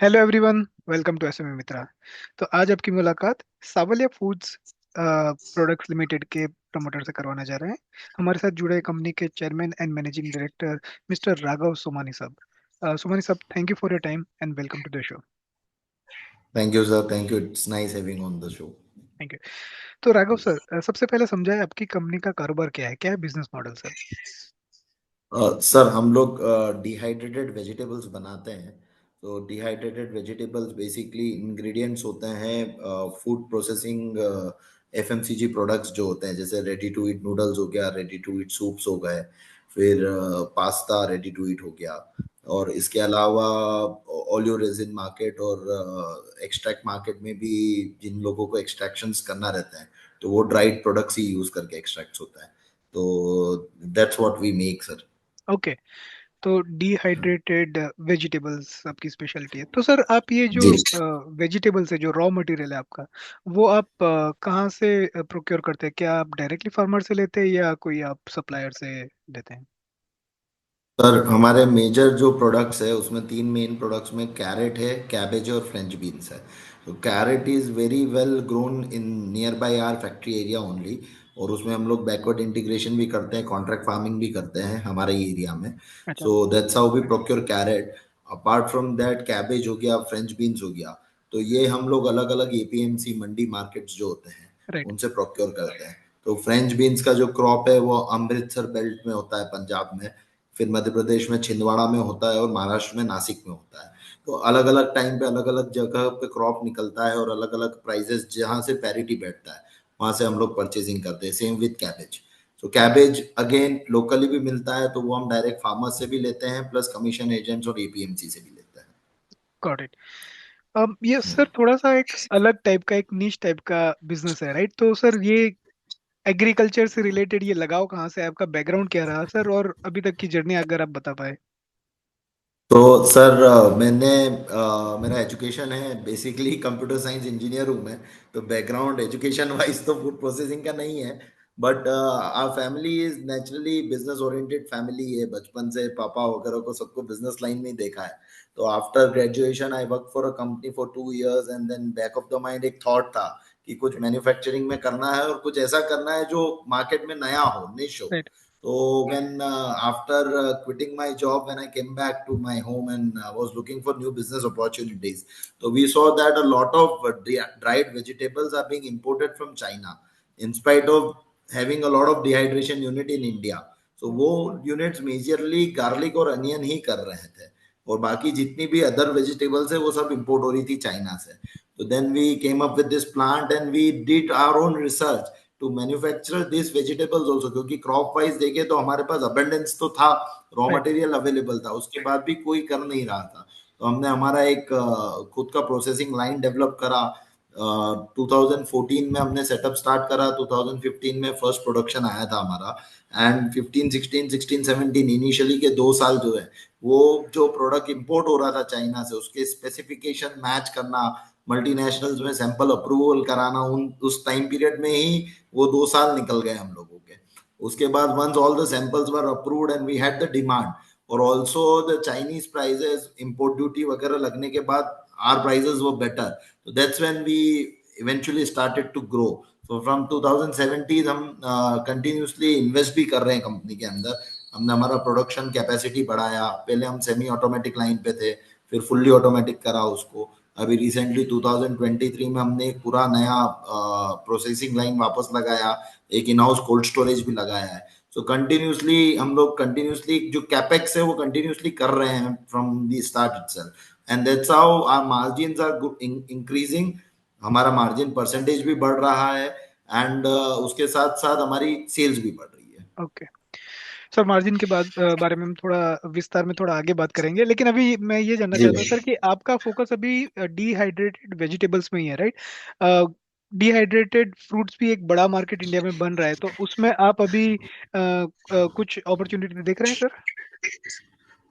Hello everyone, welcome to SMA Mitra. तो आज आपकी मुलाकात सावलिया फूड्स प्रोडक्ट्स लिमिटेड के प्रमोटर से करवाने जा रहे हैं। हमारे साथ जुड़े कंपनी के chairman and managing director mister Raghav Somani साहब। सोमानी साहब, thank you for your time and welcome to the show. Thank you, sir. Thank you. It's nice having on the show. Thank you. तो राघव सर, सबसे पहले समझाएं आपकी कंपनी का कारोबार क्या है बिजनेस मॉडल सर। सर हम लोग डिहाइड्रेटेड वेजिटेबल्स बनाते हैं। तो डिहाइड्रेटेड वेजिटेबल्स बेसिकली इंग्रेडिएंट्स होते हैं फूड प्रोसेसिंग एफएमसीजी प्रोडक्ट्स जो होते हैं, जैसे रेडी टू ईट नूडल्स हो गया, रेडी टू ईट सूप्स हो गए, फिर पास्ता रेडी टू ईट हो गया। और इसके अलावा ऑलियो रेजिन मार्केट और एक्सट्रैक्ट मार्केट में भी जिन लोगों को एक्सट्रैक्शंस करना रहता है, तो वो ड्राइड प्रोडक्ट्स ही यूज करके एक्सट्रैक्ट्स होता है। तो that's what we make sir. Okay. तो डिहाइड्रेटेड वेजिटेबल्स आपकी स्पेशलिटी है। तो सर, आप ये जो जी वेजिटेबल्स है, जो रॉ मटेरियल है आपका, वो आप कहाँ से प्रोक्योर करते हैं? क्या आप डायरेक्टली फार्मर से लेते हैं या कोई आप सप्लायर से लेते हैं? सर, हमारे मेजर जो प्रोडक्ट्स है उसमें तीन मेन प्रोडक्ट्स में कैरेट है, कैबेज है और फ्रेंच बीन्स है। तो carrot is very well grown in near by our factory area only. और उसमें हम लोग बैकवर्ड इंटीग्रेशन भी करते हैं, कॉन्ट्रैक्ट फार्मिंग भी करते हैं हमारे एरिया में। अच्छा। So that's how we procure carrot. Apart from that cabbage हो गया, फ्रेंच बीन्स हो गया, तो ये हम लोग अलग अलग एपीएमसी मंडी मार्केट्स जो होते हैं राइट। उनसे प्रोक्योर करते हैं। तो फ्रेंच बीन्स का जो क्रॉप है वो अमृतसर बेल्ट में होता है, पंजाब में। फिर मध्य प्रदेश में छिंदवाड़ा में होता है और महाराष्ट्र में नासिक में होता है। तो अलग अलग टाइम पे अलग अलग जगह पे क्रॉप निकलता है और अलग अलग प्राइजेस जहां से पैरिटी बैठता है वहां से हम लोग परचेजिंग करते हैं। Same with cabbage. तो कैबेज अगेन लोकली भी मिलता है, तो वो हम डायरेक्ट फार्मर से भी लेते हैं, प्लस कमीशन एजेंट्स और एपीएमसी से भी लेते हैं। Got it. अब ये सर थोड़ा सा एक अलग टाइप का, एक नीश टाइप का बिजनेस है, राइट? तो सर, ये एग्रीकल्चर से रिलेटेड ये लगाव कहाँ से है? आपका बैकग्राउंड क्या रहा सर, और अभी तक की जर्नी अगर आप बता पाए। तो सर मेरा एजुकेशन है बेसिकली कंप्यूटर साइंस इंजीनियर हूँ मैं। तो बैकग्राउंड एजुकेशन वाइज तो फूड प्रोसेसिंग का नहीं है, but our family is naturally business oriented family है। बचपन से पापा वगैरह को सबको बिजनेस लाइन में ही देखा है। तो after graduation I work for a company for 2 years and then back of the mind एक थॉट था कि कुछ मैन्युफैक्चरिंग में करना है और कुछ ऐसा करना है जो मार्केट में नया हो, निश हो। Right. So when after quitting my job, when I came back to my home and was looking for new business opportunities, so we saw that a lot of dried vegetables are being imported from China, in spite of having a lot of dehydration unit in India. So वो units majorly garlic और onion ही कर रहे थे, और बाकी जितनी भी other vegetables है वो सब इंपोर्ट हो रही थी चाइना से। तो then we came up with this plant and we did our own research to manufacture this vegetables also, क्योंकि क्रॉप वाइज देखे तो हमारे पास अबेंडेंस तो था, रॉ राइट। मटेरियल अवेलेबल था, उसके बाद भी कोई कर नहीं रहा था। तो हमने हमारा एक खुद का प्रोसेसिंग लाइन डेवलप करा। 2014 में हमने सेटअप स्टार्ट करा, 2015 में फर्स्ट प्रोडक्शन आया था हमारा। एंड 15 16 16 17 इनिशियली के 2 साल जो है, वो जो प्रोडक्ट इंपोर्ट हो रहा था चाइना से उसके स्पेसिफिकेशन मैच करना, मल्टीनेशनल्स में सैंपल अप्रूवल कराना, उन उस टाइम पीरियड में ही वो 2 साल निकल गए हम लोगों के। उसके बाद once all the samples were approved and we had the demand, और also the Chinese prices import duty वगैरह लगने के बाद आर प्राइजेस वर बेटर। तो that's when we eventually started to grow. So from 2017 हम कंटिन्यूसली इन्वेस्ट भी कर रहे हैं कंपनी के अंदर। हमने हमारा प्रोडक्शन कैपेसिटी बढ़ाया। पहले हम सेमी ऑटोमेटिक लाइन पे थे, फिर फुल्ली ऑटोमेटिक करा उसको। अभी रिसेंटली 2023 में हमने एक पूरा नया प्रोसेसिंग लाइन वापस लगाया, एक इन हाउस कोल्ड स्टोरेज भी लगाया है। सो कंटिन्यूसली हम लोग कंटिन्यूसली जो कैपेक्स है वो कंटिन्यूसली कर रहे हैं from the start itself, and that's how our margins are increasing. हमारा मार्जिन परसेंटेज भी बढ़ रहा है, एंड उसके साथ साथ हमारी सेल्स भी बढ़ रही है। ओके। सर, मार्जिन के बाद बारे में हम थोड़ा विस्तार में थोड़ा आगे बात करेंगे, लेकिन अभी मैं ये जानना जी। चाहता हूँ सर कि आपका फोकस अभी डिहाइड्रेटेड वेजिटेबल्स में ही है, राइट? डिहाइड्रेटेड फ्रूट्स भी एक बड़ा मार्केट इंडिया में बन रहा है, तो उसमें आप अभी कुछ अपॉर्चुनिटी देख रहे हैं sir?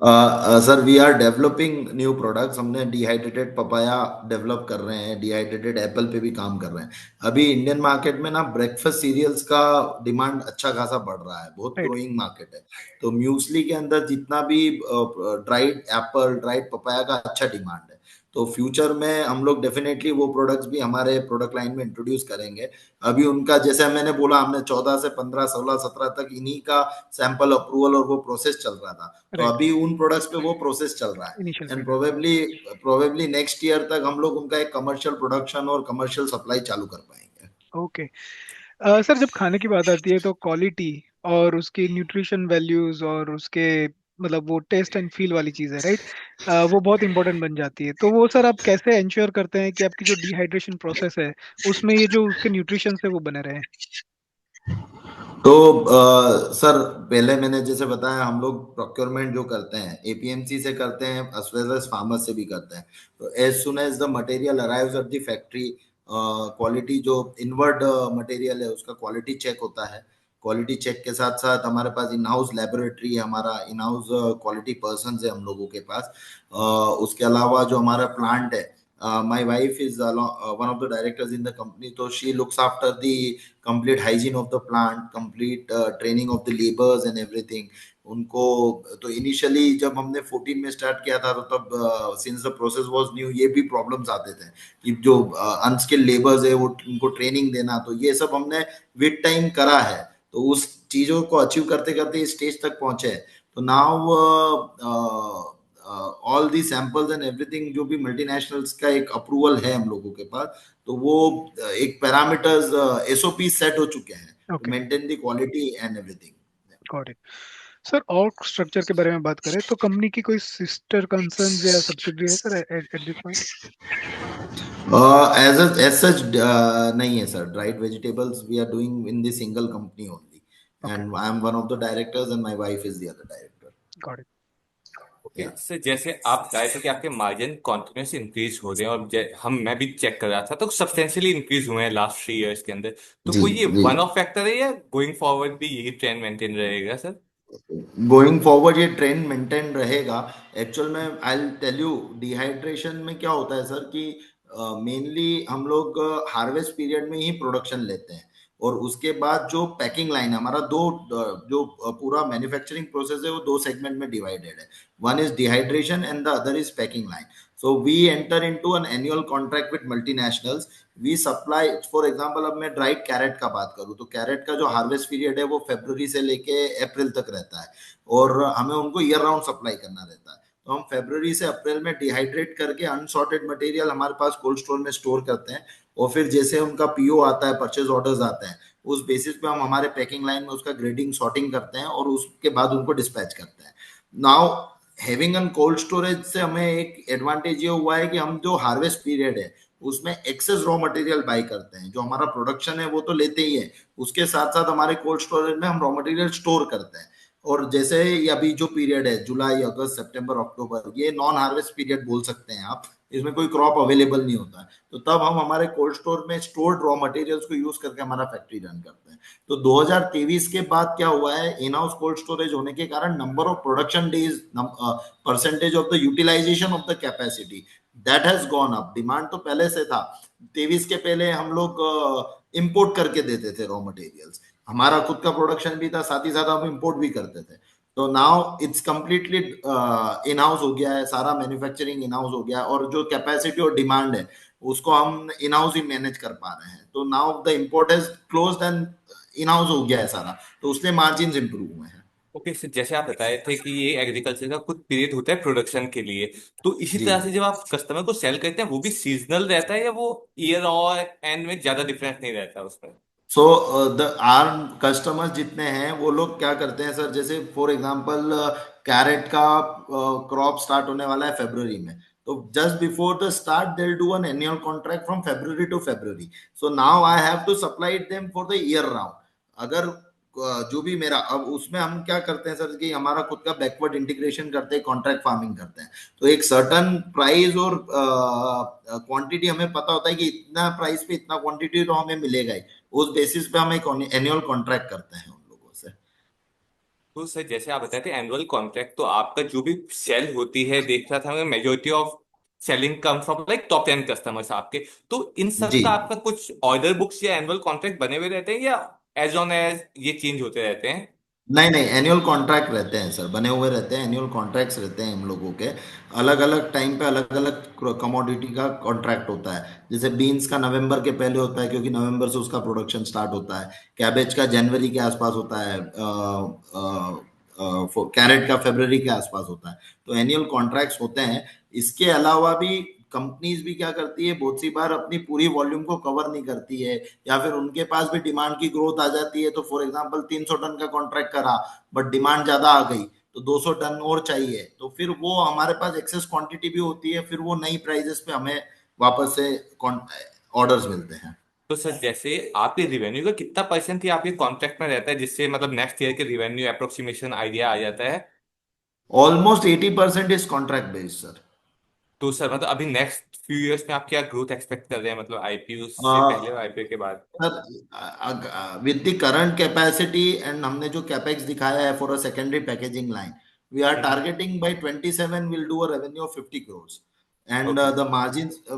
Sir we are developing new products. हमने डिहाइड्रेटेड पपाया डेवलप कर रहे हैं, डिहाइड्रेटेड एप्पल पे भी काम कर रहे हैं। अभी इंडियन मार्केट में ना ब्रेकफास्ट सीरियल्स का डिमांड अच्छा खासा बढ़ रहा है, बहुत राइट। ग्रोइंग मार्केट है। तो म्यूसली के अंदर जितना भी ड्राइड एप्पल ड्राइड पपाया का अच्छा डिमांड है। तो फ्यूचर में हम लोग डेफिनेटली वो प्रोडक्ट्स भी हमारे प्रोडक्ट लाइन में इंट्रोड्यूस करेंगे। अभी उनका जैसे मैंने बोला, हमने 14 से 15 16 17 तक इन्हीं का सैंपल अप्रूवल और वो प्रोसेस चल रहा था। तो राइट। अभी उन प्रोडक्ट्स पे वो प्रोसेस चल रहा है। इनिशियल एंड फेज है। प्रोबेबली प्रोबेबली नेक्स्ट ईयर तक हम लोग उनका एक कमर्शियल प्रोडक्शन और कमर्शियल सप्लाई चालू कर पाएंगे। ओके। सर जब खाने की बात आती है तो क्वालिटी और उसकी न्यूट्रिशन वैल्यूज और उसके मतलब वो टेस्ट एंड फील वाली चीज़ है, राइट। वो बहुत इंपॉर्टेंट बन जाती है। तो वो सर आप कैसे इंश्योर करते हैं कि आपकी जो डिहाइड्रेशन प्रोसेस है उसमें ये जो उसके न्यूट्रिशन है वो बने रहे? तो सर, पहले मैंने जैसे बताया, हम लोग प्रोक्योरमेंट जो करते हैं एपीएमसी से करते हैं, एज वेल एज फार्मर से भी करते हैं। तो as soon as the material arrives at the factory, quality जो इनवर्ड मटेरियल है उसका क्वालिटी चेक होता है। क्वालिटी चेक के साथ साथ हमारे पास इन हाउस लेबोरेटरी है, हमारा इन हाउस क्वालिटी पर्सन है हम लोगों के पास। उसके अलावा जो हमारा प्लांट है, my wife is one of the directors in the company, so she looks after the complete hygiene of the plant, complete training of the laborers and everything उनको। तो इनिशियली जब हमने 14 में स्टार्ट किया था, तो तब since the process was new, ये भी प्रॉब्लम्स आते थे कि जो अनस्किल्ड लेबर्स है वो उनको ट्रेनिंग देना। तो ये सब हमने विद टाइम करा है। तो उस चीजों को अचीव करते करते इस स्टेज तक पहुंचे हैं। तो now all the samples and everything, जो भी मल्टीनेशनल्स का एक अप्रूवल है हम लोगों के पास, तो वो एक पैरामीटर्स एसओपी सेट हो चुके हैं to okay. Maintain the quality and everything. Got it. Sir और स्ट्रक्चर के बारे में बात करें तो कंपनी की कोई सिस्टर कंसर्न या सब्सिडरी है sir at this point? As such नहीं है sir. Dried vegetables we are doing in the single company only, okay. And I am one of the directors and my wife is the other director. Got it. Okay sir, जैसे आप बताए थे कि आपके margin continuous increase हो रहे हैं, और मैं भी चेक कर रहा था तो सब्सटेंशियली इंक्रीज हुए हैं लास्ट 3 इयर्स के अंदर। तो जी कोई ये जी। वन ऑफ फैक्टर है या गोइंग फॉरवर्ड भी यही ट्रेंड मेंटेन रहेगा सर? गोइंग फॉरवर्ड ये ट्रेंड मेंटेन रहेगा। एक्चुअल में आई टेल यू, डिहाइड्रेशन में क्या होता है सर कि मेनली हम लोग हार्वेस्ट पीरियड में ही प्रोडक्शन लेते हैं, और उसके बाद जो पैकिंग लाइन है हमारा, दो जो पूरा मैन्युफैक्चरिंग प्रोसेस है वो दो सेगमेंट में डिवाइडेड है। One is dehydration and the other is packing line. So we enter into an annual contract with multinationals. We supply, for example अब मैं ड्राइड कैरेट का बात करूं, तो कैरेट का जो हार्वेस्ट पीरियड है वो फरवरी से लेके अप्रैल तक रहता है, और हमें उनको ईयर राउंड सप्लाई करना रहता है। तो हम फरवरी से अप्रैल में डिहाइड्रेट करके अनसॉर्टेड मटेरियल हमारे पास कोल्ड स्टोर में स्टोर करते हैं, और फिर जैसे उनका पीओ आता है, परचेज ऑर्डर्स आते हैं, उस बेसिस पे हम हमारे पैकिंग लाइन में उसका ग्रेडिंग सॉर्टिंग करते हैं और उसके बाद उनको डिस्पैच करते हैं। Now having an cold storage से हमें एक एडवांटेज ये हुआ है कि हम जो हार्वेस्ट पीरियड है उसमें एक्सेस रॉ मटेरियल बाई करते हैं। जो हमारा प्रोडक्शन है वो तो लेते ही है, उसके साथ साथ हमारे कोल्ड स्टोरेज में हम रॉ मटेरियल स्टोर करते हैं। और जैसे अभी जो पीरियड है जुलाई अगस्त सितंबर अक्टूबर, ये नॉन हार्वेस्ट पीरियड बोल सकते हैं आप, इसमें कोई क्रॉप अवेलेबल नहीं होता है। तो तब हम हमारे कोल्ड स्टोर में स्टोर्ड रॉ मटेरियल्स को यूज करके हमारा फैक्ट्री रन करते हैं। तो 2023 के बाद क्या हुआ है, इन हाउस कोल्ड स्टोरेज होने के कारण number of production days, percentage of the utilization of the capacity, that has gone up. Demand तो पहले से था, 23 के पहले हम लोग इंपोर्ट करके देते थे रॉ मटेरियल्स, हमारा खुद का प्रोडक्शन भी था, साथ ही साथ हम इंपोर्ट भी करते थे। तो now it's completely in house हो गया है, सारा मैन्युफैक्चरिंग इन हाउस हो गया है, और जो कैपेसिटी और डिमांड है उसको हम इन हाउस ही मैनेज कर पा रहे हैं। तो now the import is closed and in house हो गया है सारा, तो उसने मार्जिन इंप्रूव हुए हैं। ओके सर, जैसे आप बताए थे कि ये एग्रीकल्चर का कुछ पीरियड होता है प्रोडक्शन के लिए, तो इसी जी। तरह से जब आप कस्टमर को सेल करते हैं वो भी सीजनल रहता है, या वो ईयर और एंड में ज्यादा डिफरेंस नहीं रहता उसमें? सो द आर कस्टमर्स जितने हैं वो लोग क्या करते हैं सर, जैसे फॉर एग्जांपल कैरेट का क्रॉप स्टार्ट होने वाला है फरवरी में, तो just before the start they will do an annual contract from February to February. So now I have to supply them for the year round. अगर जो भी मेरा, अब उसमें हम क्या करते हैं सर कि हमारा खुद का बैकवर्ड इंटीग्रेशन करते हैं, कॉन्ट्रैक्ट फार्मिंग करते हैं। तो एक सर्टन प्राइस और क्वांटिटी हमें पता होता है कि इतना प्राइस पे इतना क्वांटिटी तो हमें मिलेगा ही, उस बेसिस पे हम एक एनुअल कॉन्ट्रैक्ट करते हैं उन लोगों से। तो सर जैसे आप बताए थे एनुअल कॉन्ट्रैक्ट, तो आपका जो भी सेल होती है, देख रहा था मैं majority of selling come from like top 10 customers आपके। तो इन सब जी। का आपका कुछ ऑर्डर बुक्स या एनुअल कॉन्ट्रैक्ट बने हुए रहते हैं, या एज ऑन एज ये चेंज होते रहते हैं? नहीं नहीं, एनुअल कॉन्ट्रैक्ट रहते हैं सर, बने हुए रहते हैं, एनुअल कॉन्ट्रैक्ट्स रहते हैं हम लोगों के। अलग अलग टाइम पे अलग अलग कमोडिटी का कॉन्ट्रैक्ट होता है। जैसे बीन्स का नवंबर के पहले होता है, क्योंकि नवंबर से उसका प्रोडक्शन स्टार्ट होता है। कैबेज का जनवरी के आसपास होता है। कैरेट का फरवरी के आसपास होता है। तो एनुअल कॉन्ट्रैक्ट्स होते हैं। इसके अलावा भी कंपनीज भी क्या करती है, बहुत सी बार अपनी पूरी वॉल्यूम को कवर नहीं करती है, या फिर उनके पास भी डिमांड की ग्रोथ आ जाती है। तो फॉर एग्जांपल 300 टन का कॉन्ट्रैक्ट करा, बट डिमांड ज्यादा आ गई, तो 200 टन और चाहिए, तो फिर वो हमारे पास एक्सेस क्वांटिटी भी होती है, फिर वो नई प्राइजेस पे हमें वापस से ऑर्डर्स मिलते हैं। तो सर जैसे आपके रिवेन्यू का कितना परसेंट ही आपके कॉन्ट्रैक्ट में रहता है, जिससे मतलब नेक्स्ट ईयर के रिवेन्यू अप्रोक्सीमेशन आइडिया आ जाता है? Almost 80% is contract based sir. तो सर मतलब अभी नेक्स्ट फ्यू इयर्स में आप क्या ग्रोथ एक्सपेक्ट कर रहे हैं, मतलब आईपीओ से पहले और आईपीओ के बाद? Sir with the current capacity and हमने जो कैपेक्स दिखाया है for a secondary packaging line, we are targeting by 27 will do a revenue of 50 crores, and okay. the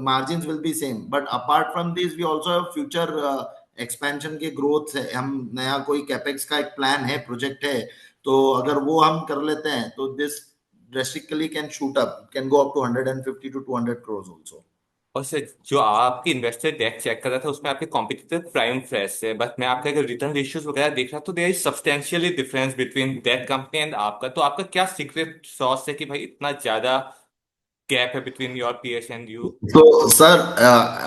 margins will be same, but apart from this we also have future expansion के growth है। हम नया कोई capex का एक plan है, project है, तो अगर वो हम कर लेते हैं तो this drastically can shoot up, can go up to 150 to 200 crores also। और सर जो आपकी इन्वेस्टर डेक चेक कर रहा था उसमें आपके कॉम्पिटिटर प्राइम फ्रेश है, बट मैं आपका अगर रिटर्न रेशियोज वगैरह देख रहा तो there is substantially difference between that company and आपका। तो आपका क्या सीक्रेट सॉस है कि भाई इतना ज्यादा गैप है between your PS and you? तो सर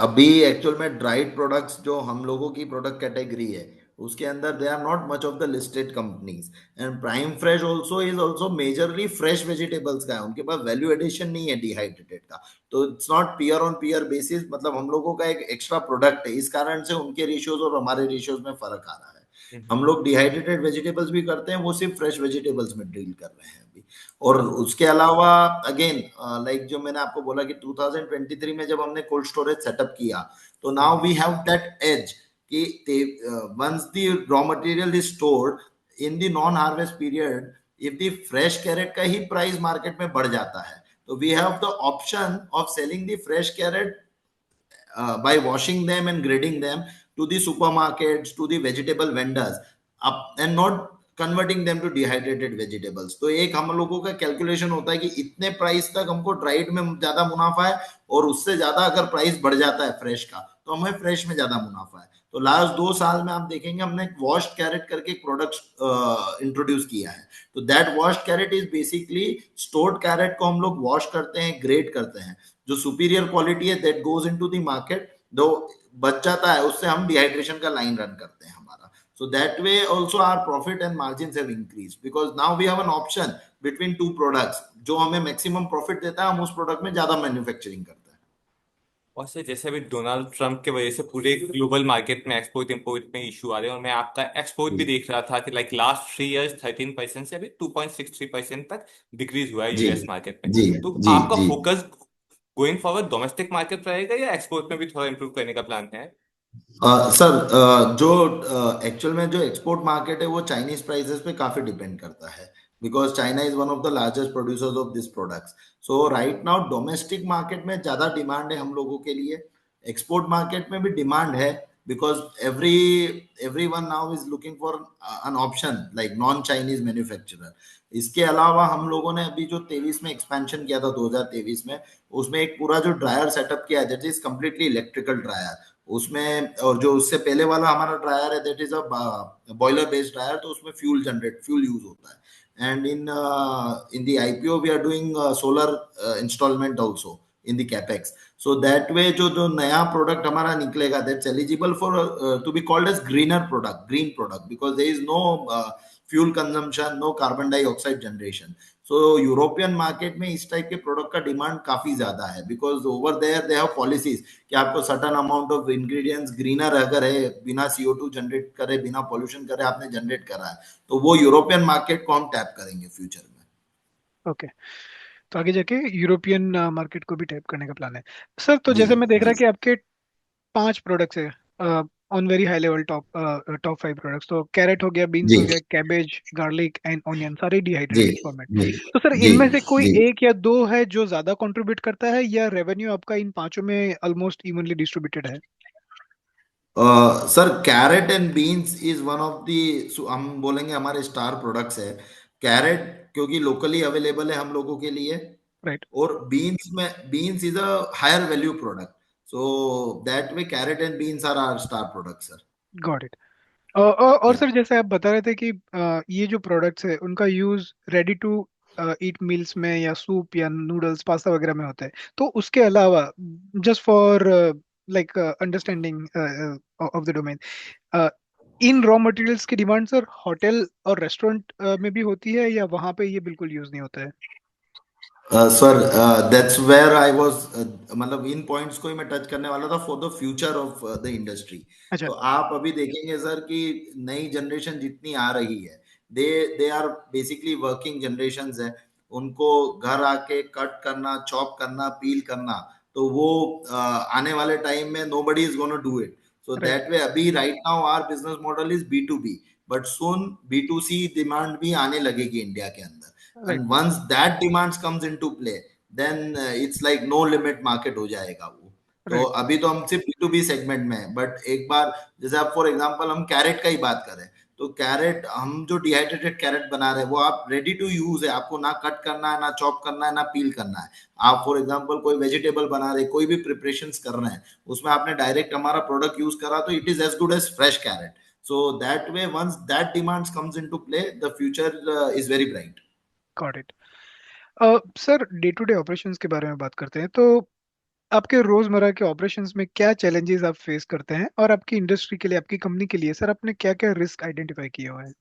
अभी एक्चुअल में ड्राइड प्रोडक्ट्स जो हम लोगों की प्रोडक्ट कैटेगरी है, उसके अंदर they are not much of the listed companies. And prime fresh also is also majorly fresh vegetables का है, उनके पास वैल्यू एडिशन नहीं है डिहाइड्रेटेड का। तो it's not peer on peer basis, मतलब हम लोगों का एक एक्स्ट्रा प्रोडक्ट है, इस कारण से उनके रेशियोज और हमारे रेशियोज में फर्क आ रहा है। हम लोग डिहाइड्रेटेड वेजिटेबल्स भी करते हैं, वो सिर्फ फ्रेश वेजिटेबल्स में डील कर रहे हैं अभी। और उसके अलावा अगेन, लाइक जो मैंने आपको बोला कि 2023 में जब हमने कोल्ड स्टोरेज सेटअप किया, तो now we have that edge कि once the raw material is stored in the non harvest period, if the fresh carrot का ही प्राइस मार्केट में बढ़ जाता है, तो we have the option of selling the fresh carrot by washing them and grading them to the supermarkets, to the vegetable vendors, up and not converting them to dehydrated vegetables। तो एक हम लोगों का कैलकुलेशन होता है कि इतने price तक हमको ड्राइड में ज्यादा मुनाफा है, और उससे ज्यादा अगर प्राइस बढ़ जाता है फ्रेश का, तो हमें फ्रेश में ज्यादा मुनाफा है। तो लास्ट 2 साल में आप देखेंगे हमने वॉश्ड कैरेट करके एक प्रोडक्ट इंट्रोड्यूस किया है। तो that washed carrot is basically stored carrot को हम लोग वॉश करते हैं, ग्रेड करते हैं, जो सुपीरियर क्वालिटी है that goes into the market, दो बच जाता है उससे हम डिहाइड्रेशन का लाइन रन करते हैं हमारा। So that way also our profit and margins have increased, because now we have an option between two products, जो हमें मैक्सिमम प्रॉफिट देता है, हम उस प्रोडक्ट में ज्यादा मैन्युफैक्चरिंग करते हैं। और सर जैसे अभी डोनाल्ड ट्रंप की वजह से पूरे ग्लोबल मार्केट में एक्सपोर्ट इंपोर्ट में इशू आ रहे हैं, और मैं आपका एक्सपोर्ट भी जी देख रहा था कि लाइक लास्ट 3 इयर्स 13% से अभी 2.63% तक डिक्रीज हुआ है जी यूएस मार्केट में। जी तो जी आपका जी। Focus going forward domestic market रहेगा या एक्सपोर्ट में भी थोड़ा इंप्रूव करने का प्लान है? सर जो एक्चुअल में जो एक्सपोर्ट मार्केट है वो चाइनीज प्राइसेस पे काफी डिपेंड करता है, because China is one of the largest producers of this products. So right now domestic market में ज्यादा डिमांड है हम लोगों के लिए, एक्सपोर्ट मार्केट में भी डिमांड है, because every one now is looking for an option like non Chinese manufacturer. इसके अलावा हम लोगों ने अभी जो 23 में एक्सपेंशन किया था 2023 में, उसमें एक पूरा जो ड्रायर सेटअप किया है that is completely electrical dryer उसमें। और जो उससे पहले वाला हमारा ड्रायर है that is a boiler based dryer, तो उसमें फ्यूल यूज होता है। And in the IPO we are doing solar installment also in the capex. So that way जो जो नया प्रोडक्ट हमारा निकलेगा that's eligible for to be called as greener product, green product, because there is no fuel consumption, no carbon dioxide generation. So European market में इस type के product का demand काफी ज्यादा है, because over there they have policies कि आपको certain amount of ingredients greener अगर है, बिना CO2 जनरेट करे, बिना पोल्यूशन करे आपने जनरेट करा है, तो वो यूरोपियन मार्केट को हम टैप करेंगे फ्यूचर में। ओके। तो आगे जाके यूरोपियन मार्केट को भी टैप करने का प्लान है। सर तो जी जैसे मैं देख रहा जी कि आपके 5 प्रोडक्ट्स है on very high level, top 5 products. तो कैरेट हो गया, बीन्स जी हो गया, कैबेज, गार्लिक एंड ऑनियन, सारे जी डिहाइड्रेटेड फॉर्मेट। जी तो सर जी इनमें से कोई जी। एक या दो है जो ज्यादा कंट्रीब्यूट करता है, या रेवेन्यू आपका इन पांचों में ऑलमोस्ट इवनली डिस्ट्रीब्यूटेड है? Sir carrot and beans is one of the, हम बोलेंगे हमारे स्टार प्रोडक्ट्स है। कैरेट क्योंकि लोकली अवेलेबल है हम लोगों के लिए, राइट। और beans is a higher value product, so that way carrot and beans are our star product sir. Got it. और या सर जैसे आप बता रहे थे कि ये जो प्रोडक्ट्स है उनका use ready to eat meals में या सूप या नूडल्स पास्ता वगैरह में होता है, तो उसके अलावा just for like understanding of the domain, in raw materials की डिमांड सर होटल और रेस्टोरेंट में भी होती है या वहां पे ये बिल्कुल यूज नहीं होता है? Sir that's where I was, मतलब इन पॉइंट्स को ही मैं टच करने वाला था for the future of the industry. अच्छा। तो आप अभी देखेंगे सर कि नई जनरेशन जितनी आ रही है, they they are basically working generations है। उनको घर आके कट करना, चॉप करना, पील करना, तो वो आने वाले टाइम में nobody is gonna do it. So right. That way अभी right now our business model is B to B, but soon B to C demand भी आने लगेगी इंडिया के अंदर। Right. and once that demands comes into play, then it's like no limit market हो जाएगा वो। तो राइट। अभी तो हम सिर्फ B2B सेगमेंट में है, बट एक बार जैसे आप फॉर एग्जांपल हम कैरेट का ही बात करें, तो कैरेट हम जो डिहाइड्रेटेड कैरेट बना रहे हैं वो आप रेडी टू यूज है, आपको ना कट करना है, ना चॉप करना है, ना पील करना है। आप फॉर एग्जांपल कोई वेजिटेबल बना रहे, कोई भी प्रिपरेशंस कर रहे हैं, उसमें आपने डायरेक्ट हमारा प्रोडक्ट यूज करा तो it is as good as fresh carrot. So that way, once that demands comes into play, the future is very bright. Got it. Sir day to day operations के बारे में बात करते हैं, तो आपके रोजमर्रा के ऑपरेशंस में क्या चैलेंजेस आप फेस करते हैं, और आपकी इंडस्ट्री के लिए, आपकी कंपनी के लिए सर आपने क्या क्या रिस्क आइडेंटिफाई किए हुए हैं?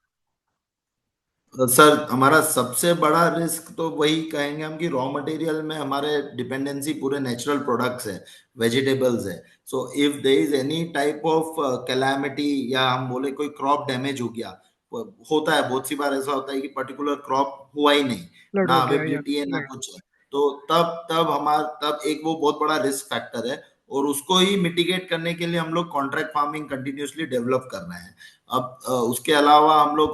सर हमारा सबसे बड़ा रिस्क तो वही कहेंगे हम कि रॉ मटेरियल में हमारे डिपेंडेंसी पूरे नेचुरल प्रोडक्ट्स है, वेजिटेबल्स है। So if there is any type of calamity, या हम बोले कोई क्रॉप डैमेज हो गया, होता है बहुत सी बार ऐसा होता है कि पर्टिकुलर क्रॉप हुआ ही नहीं, फ्लड ना हो गया या? अवेबिलिटी है ना राइट। कुछ है, तो तब तब हमारा तब एक वो बहुत बड़ा रिस्क फैक्टर है। और उसको ही मिटिगेट करने के लिए हम लोग कॉन्ट्रैक्ट फार्मिंग कंटिन्यूअसली डेवलप कर रहे हैं। अब उसके अलावा हम लोग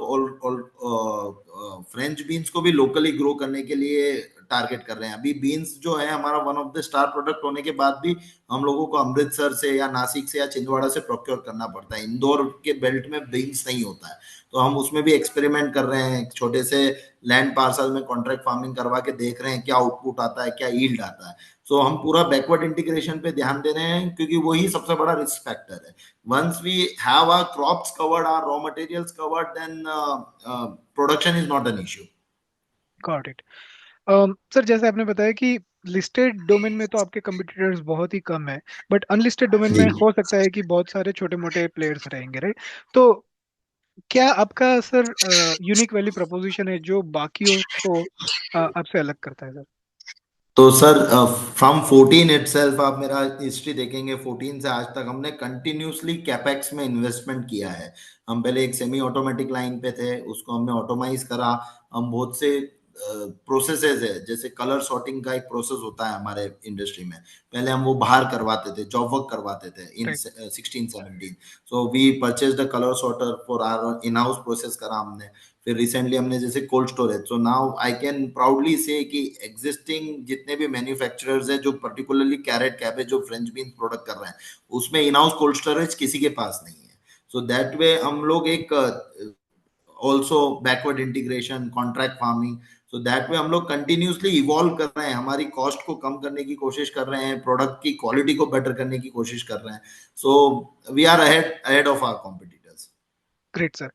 फ्रेंच बीन्स को भी लोकली ग्रो करने के लिए टारगेट कर रहे हैं। अभी बीन्स जो है हमारा one of the star product होने के बाद भी हम लोगों को अमृतसर से या नासिक से या छिंदवाड़ा से प्रोक्योर करना पड़ता है। इंदौर के बेल्ट में बीन्स नहीं होता है, तो हम उसमें भी एक्सपेरिमेंट कर रहे हैं। छोटे से लैंड पार्सल में कॉन्ट्रैक्ट फार्मिंग करवा के देख रहे हैं क्या आउटपुट आता है, क्या यील्ड आता है। सो हम पूरा बैकवर्ड इंटीग्रेशन पे ध्यान दे रहे हैं, क्योंकि वही सबसे बड़ा रिस्क फैक्टर है। Once we have our crops covered, our raw materials covered, then production is not an issue. Got it. Sir जैसे आपने बताया कि लिस्टेड डोमेन में तो आपके कंपटीटर्स बहुत ही कम है, बट अनलिस्टेड डोमेन जी में हो सकता है कि बहुत सारे छोटे मोटे प्लेयर्स रहेंगे, राइट? तो क्या आपका सर यूनिक वैल्यू प्रोपोजिशन है जो बाकियों को आपसे अलग करता है सर? तो सर फ्रॉम 14 इटसेल्फ आप मेरा हिस्ट्री देखेंगे, 14 से आज तक हमने कंटिन्यूसली कैपेक्स में इन्वेस्टमेंट किया है। हम पहले एक सेमी ऑटोमेटिक लाइन पे थे, उसको हमने ऑटोमाइज करा। हम बहुत से प्रोसेसेस है, जैसे कलर सॉर्टिंग का एक प्रोसेस होता है हमारे इंडस्ट्री में, पहले हम वो बाहर करवाते थे, जॉब वर्क करवाते थे इन right. 16-17। So we purchase the colour sorter for our in house process करा हमने। फिर रिसेंटली हमने जैसे cold storage, so now I can proudly say कि एग्जिस्टिंग जितने भी मैन्युफैक्चरर्स है जो पर्टिकुलरली कैरेट, कैबेज, जो फ्रेंच बीन प्रोडक्ट कर रहे हैं, उसमें इन हाउस कोल्ड स्टोरेज किसी के पास नहीं है। सो दैट वे हम लोग एक also backward integration, contract farming, so that वे हम लोग कंटिन्यूसली इवॉल्व कर रहे हैं, हमारी कॉस्ट को कम करने की कोशिश कर रहे हैं, प्रोडक्ट की क्वालिटी को बेटर करने की कोशिश कर रहे हैं। So we are ahead ahead of our competitors. Great sir.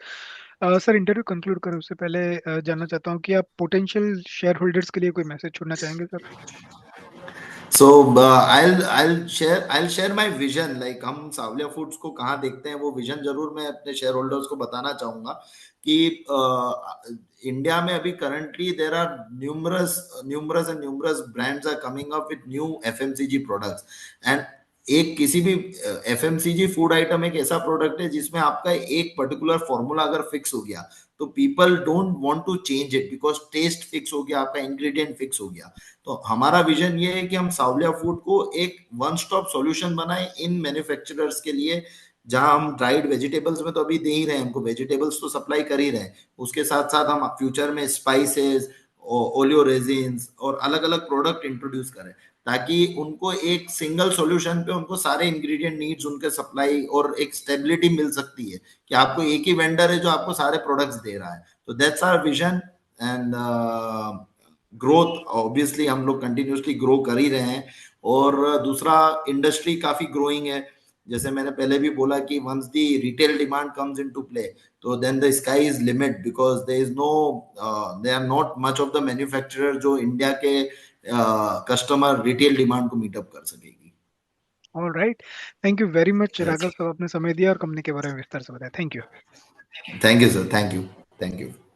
Sir interview conclude करें उससे पहले जानना चाहता हूँ कि आप पोटेंशियल शेयर होल्डर्स के लिए कोई मैसेज छोड़ना चाहेंगे sir? So I'll share my vision, like हम सावलिया फूड्स को कहाँ देखते हैं, वो विजन जरूर मैं अपने शेयर होल्डर्स को बताना चाहूंगा कि इंडिया में अभी currently there are numerous brands are coming up with new FMCG products. And एक किसी भी एफएमसीजी फूड आइटम एक ऐसा प्रोडक्ट है जिसमें आपका एक पर्टिकुलर फॉर्मूला अगर फिक्स हो गया, तो people don't want to change it, because taste fix हो गया, आपका इंग्रेडिएंट फिक्स हो गया। तो हमारा विजन ये है कि हम सावलिया फूड को एक वन स्टॉप सॉल्यूशन बनाए इन मैन्युफैक्चरर्स के लिए, जहां हम ड्राइड वेजिटेबल्स में तो अभी दे ही रहे हैं, हमको वेजिटेबल्स तो सप्लाई कर ही रहे हैं, उसके साथ साथ हम फ्यूचर में स्पाइसेस, ओलियो रेजिन्स और अलग अलग प्रोडक्ट इंट्रोड्यूस करें। ताकि उनको एक सिंगल सॉल्यूशन पे उनको सारे इंग्रेडिएंट नीड्स उनके सप्लाई और एक स्टेबिलिटी मिल सकती है कि आपको एक ही वेंडर है जो आपको सारे प्रोडक्ट्स दे रहा है। तो that's our vision and growth. Obviously हम लोग कंटिन्यूसली ग्रो कर ही रहे हैं। और दूसरा, इंडस्ट्री काफी ग्रोइंग है। जैसे मैंने पहले भी बोला कि once the retail demand comes into play, तो then the sky is limit, because there is no, they are not much of the manufacturer जो इंडिया के कस्टमर रिटेल डिमांड को मीटअप कर सकेगी। All right, thank you very much Yes. Raghav साहब, आपने समय दिया और कंपनी के बारे में विस्तार से बताया। Thank you. Thank you, sir. Thank you. Thank you.